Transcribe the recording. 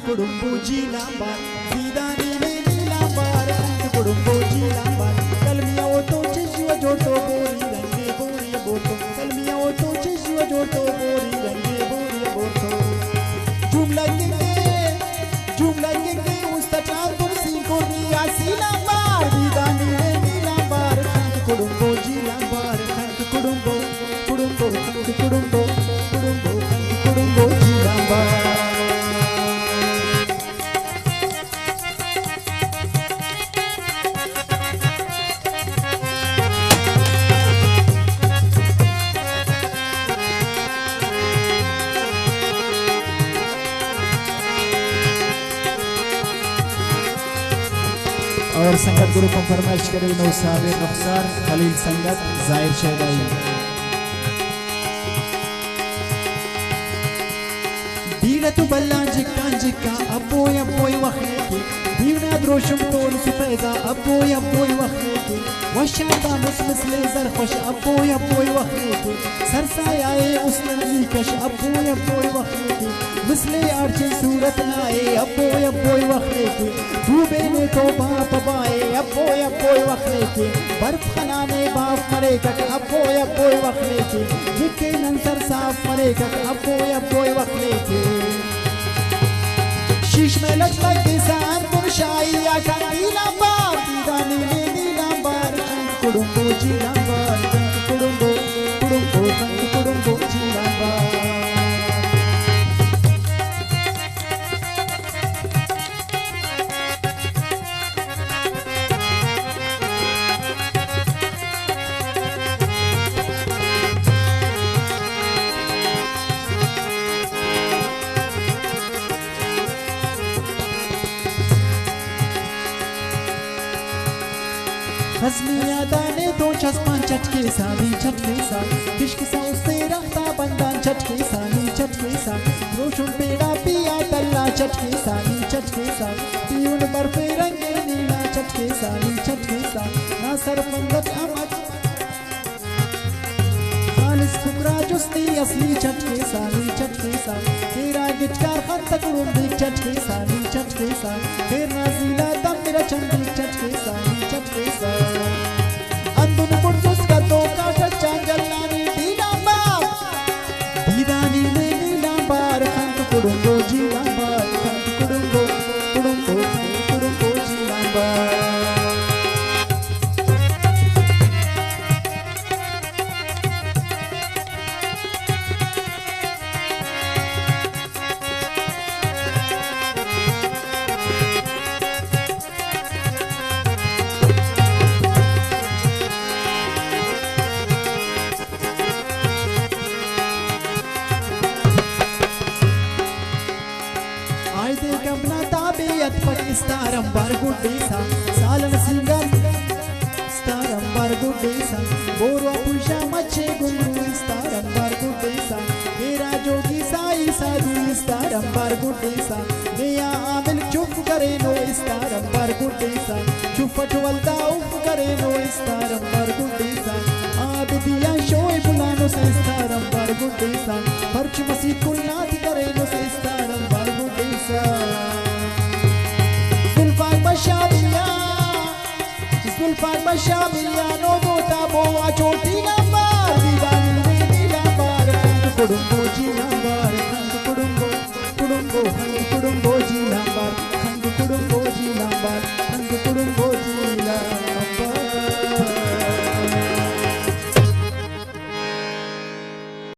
Kudumbuji lambar, Vidani Nini lambar, Kudumbuji lambar, Kalmia Oto Chishua Joto Bori, Rangi Bori Boto, Kalmia Oto Chishua Joto Bori, Rangi Bori Boto. Jumla Genge, Ustachar Kursi Kurnia Si lambar, Vidani Nini lambar, Kudumbuji lambar, Kudumbo, Kudumbo, Kudumbo, Kudumbo, Kudumbuji lambar. और संगत गुरु को फरमाइश करे नौ साबिर रुखसार खलील संगत जाहिर शहदाई दीना तो बल्ला जिक्का अब्बोय वखी दीना द्रोशम तोल सुफेदा अब्बोय वखी वशादा मसमस लेजर खुश अब्बोय वखी सरसायाए उसने कश अब्बोय वखी मिसले आर्ची सूरत आए अब्बोय वखी डूबे ने तो बाप बाए अब्बोय वखी की बर्फ खनाने बाप मरे कक अब्बोय वखी की जिके नंसर साफ मरे कक अब्बोय वखी की शीश में लचक के सान पुरशाई आका नीला बार दीदानी नीला बार कुडुम्बो जीला बार कुडुम्बो जीला बार हज़मिया दाने दो चस्पान चटके सा किश्क सा उससे रखता बंदान चटके सा रोशन पेड़ा पिया तल्ला चटके सा पीउन बर्फे रंगे नीला चटके सा ना सरपंगत अमत खालिस फुकरा जुस्ती असली चटके सा तेरा गिटकार खत तक रूम चटके सा फिर नाज़ीला दम मेरा चंदी चटके सा अंदुन पुर्जुस का तो काटा चांगलानी दीदानी ने नीला बार खंत कुडुम्बो जीला बार खंत कुडुम्बो जीला बार Staram bargudesa, salan singal. Staram bargudesa, borwa pusha mache gumru. Staram bargudesa, mera jogi sai sadhu. Staram bargudesa, neya amil chup kare no. Staram bargudesa, chupat walda up kare no. Staram bargudesa, abdiya shoy bulano se. Staram bargudesa, parch masi kulnat kare no. Staram bargudesa. Zulfan Bashamia no bota boa choti lambar didani नीला बार कुडुम्बो जीला बार कुडुम्बो जीला बार कुडुम्बो जीला बार कुडुम्बो